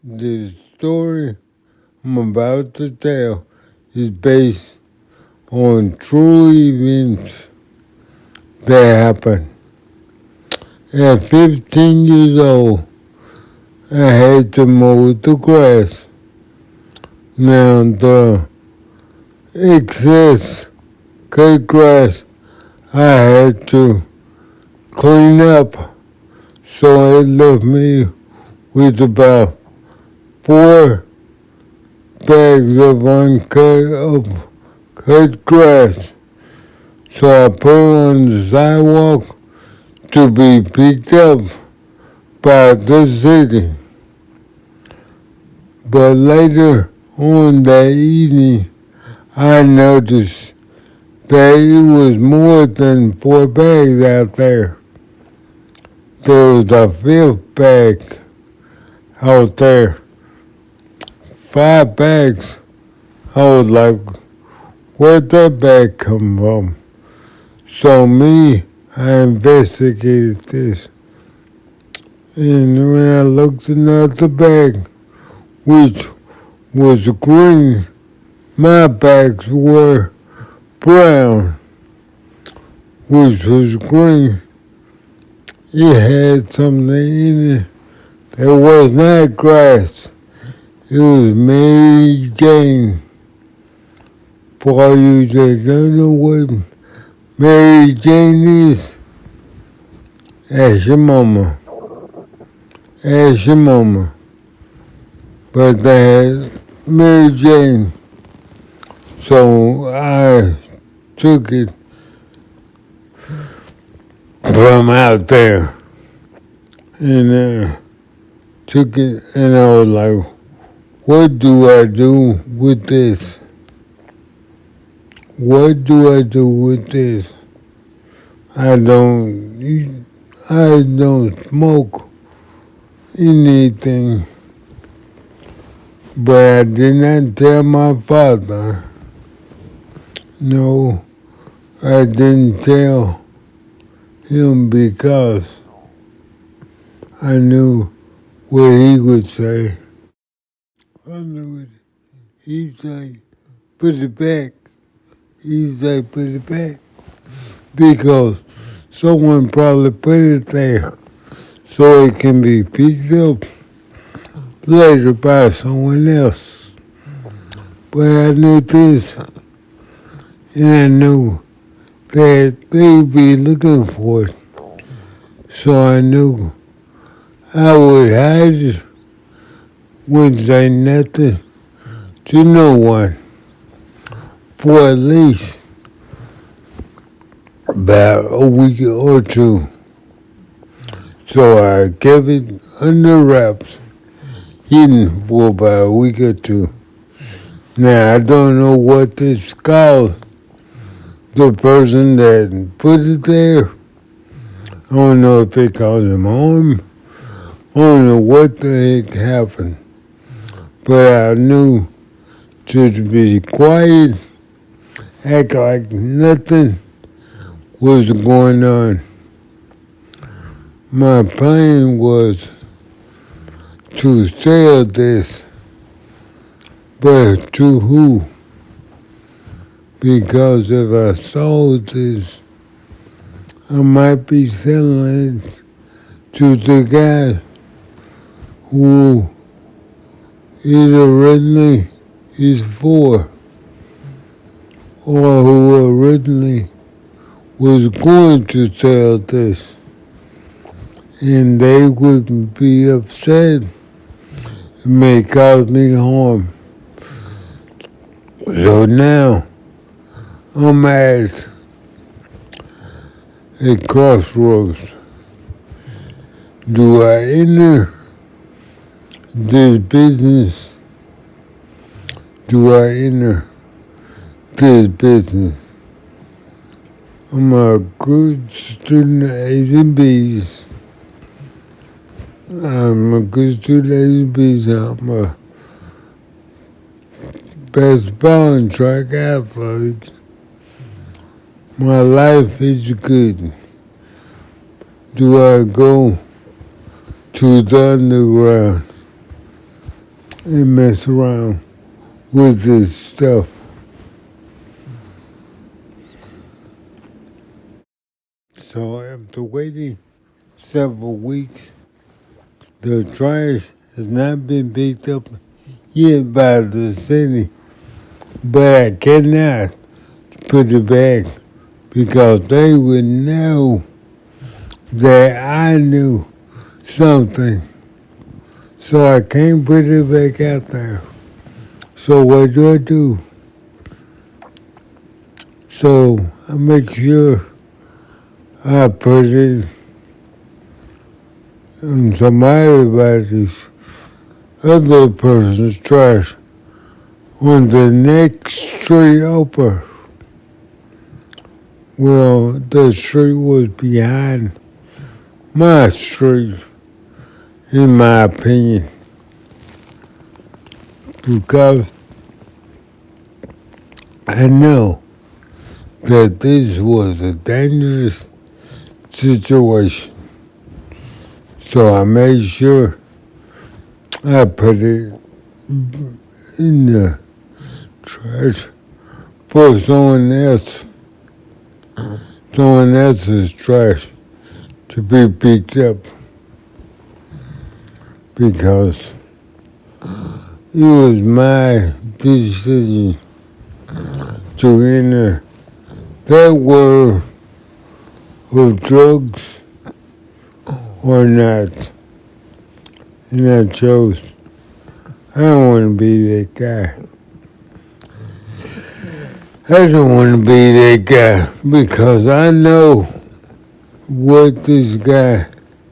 The story I'm about to tell is based on true events that happened. At 15 years old, I had to mow the grass. Now the excess cut grass I had to clean up, so it left me with about 4 bags of cut grass. So I put it on the sidewalk to be picked up by the city. But later on that evening, I noticed that it was more than 4 bags out there. There was a fifth bag out there. 5 bags. I was like, where'd that bag come from? So I investigated this. And when I looked in another bag, which was green, my bags were brown, which was green. It had something in it that was not grass. It was Mary Jane. For all you that don't know what Mary Jane is, ask your mama. Ask your mama. But they had Mary Jane. So I took it from out there and took it, and I was like, what do I do with this? What do I do with this? I don't smoke anything, but I did not tell my father. No, I didn't tell him because I knew what he would say. I knew it. He'd say, put it back. He'd say, put it back. Because someone probably put it there so it can be picked up later by someone else. But I knew this, and I knew that they'd be looking for it. So I knew I would hide it, wouldn't say nothing to no one for at least about a week or two. So I kept it under wraps, hidden for about a week or two. Now I don't know what this called, the person that put it there. I don't know if it caused him harm. I don't know what the heck happened. But I knew to be quiet, act like nothing was going on. My plan was to sell this, but to who? Because if I sold this, I might be selling it to the guy who it originally is for, or who originally was going to sell this. And they wouldn't be upset. It may cause me harm. So now I'm at a crossroads. Do I enter this business? Do I enter this business? I'm a good student at A's and B's. I'm a good student at A's and B's. I'm a basketball and track athlete. My life is good. Do I go to the underground? and mess around with this stuff. So after waiting several weeks, the trash has not been picked up yet by the city, but I cannot put it back because they would know that I knew something. So I can't put it back out there. So what do I do? So I make sure I put it in somebody's other person's trash on the next street over. Well, the street was behind my street, in my opinion, because I know that this was a dangerous situation. So I made sure I put it in the trash for someone else's trash to be picked up because it was my decision to enter that world of drugs or not. And I chose. I don't want to be that guy. I don't want to be that guy because I know what this guy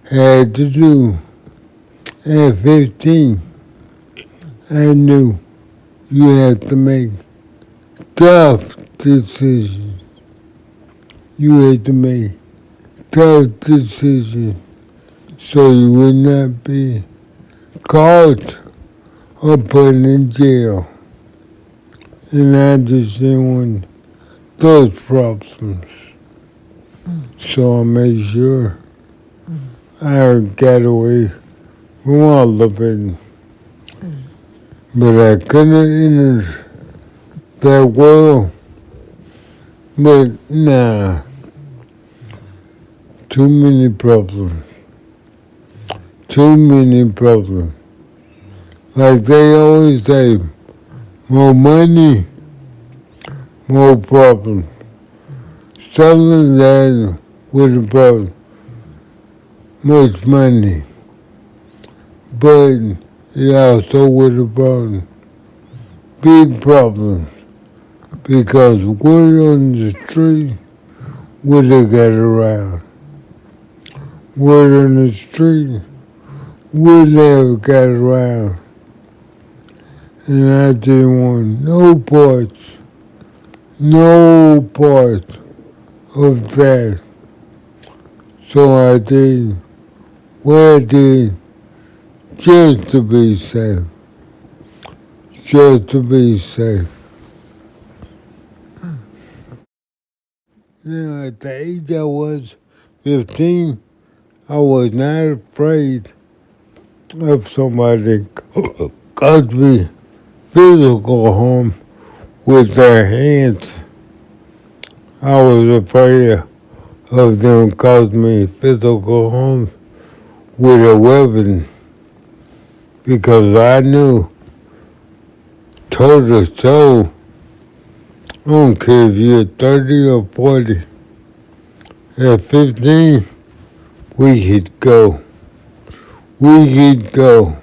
had to do. At 15, I knew you have to make tough decisions. You had to make tough decisions so you would not be caught or put in jail. And I just didn't want those problems. So I made sure I got away from all of it. But I couldn't enter that world. But nah, too many problems. Too many problems. Like they always say, more money, more problems. Something that with a problem, much money. But it also with a problem, big problems. Because word on the street would have got around. Word on the street would have got around. And I didn't want no parts of that. So I did what I did just to be safe. Just to be safe. Now, at the age I was 15, I was not afraid of somebody caused me physical harm with their hands. I was afraid of them causing me physical harm with a weapon because I knew toe to toe, I don't care if you're 30 or 40, at 15, we could go. We could go.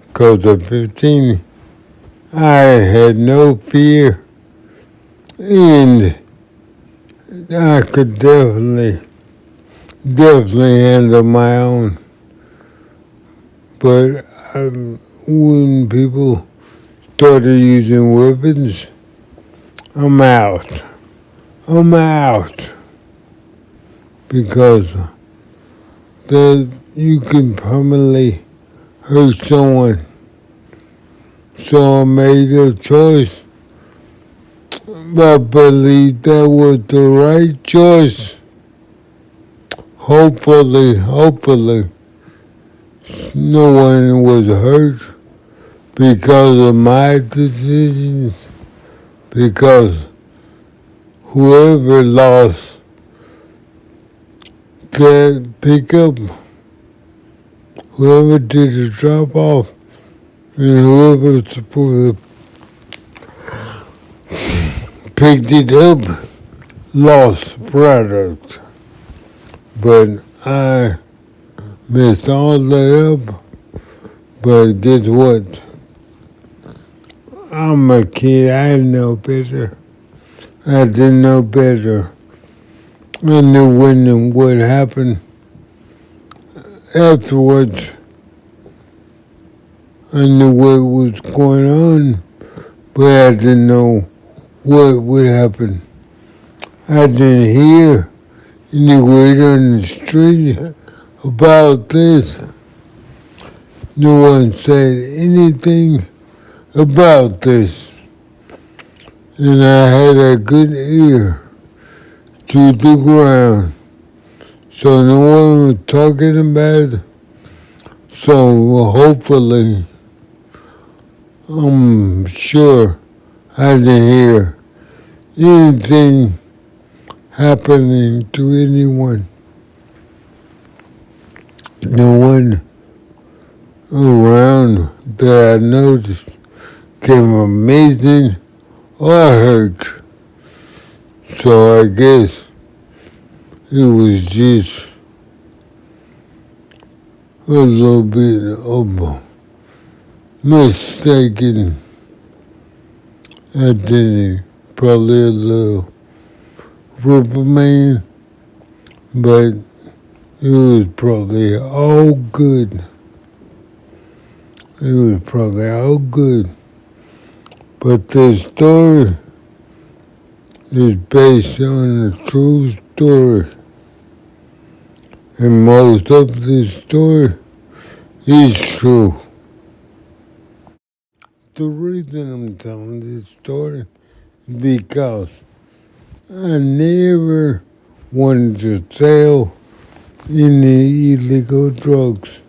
Because at 15, I had no fear and I could definitely handle my own. But when people started using weapons, I'm out. I'm out. Because you can permanently hurt someone. So I made a choice. I believe that was the right choice. Hopefully. no one was hurt because of my decisions, because whoever lost that pickup, whoever did the drop off, and whoever was supposed to pick it up lost the product. But I messed all that up. But guess what? I'm a kid. I know better. I didn't know better. I knew when and what happened afterwards. I knew what was going on, but I didn't know what would happen. I didn't hear any word on the street about this. No one said anything about this. And I had a good ear to the ground. So no one was talking about it. So hopefully, I'm sure I didn't hear anything happening to anyone. No one around that I noticed came amazing or hurt. So I guess it was just a little bit of a mistaken identity, probably a little reprimand, but it was probably all good. It was probably all good. But this story is based on a true story. And most of this story is true. The reason I'm telling this story is because I never wanted to sell any illegal drugs.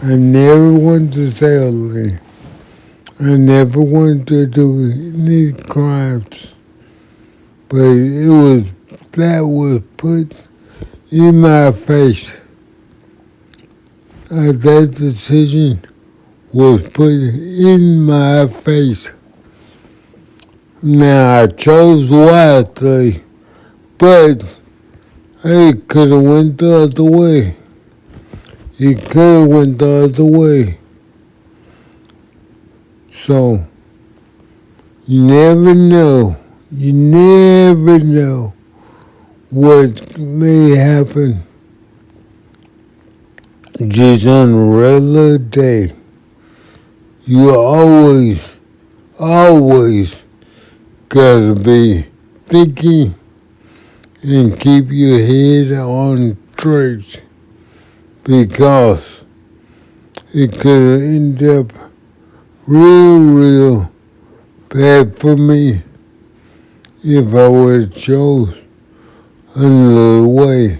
I never wanted to sell any. I never wanted to do any crimes. But that was put in my face. That decision was put in my face. Now I chose wisely, but it could have went the other way. It could have went the other way. So, you never know. You never know what may happen just on a regular day. You always gotta be thinking and keep your head on straight, because it could end up real bad for me if I would have chose another way.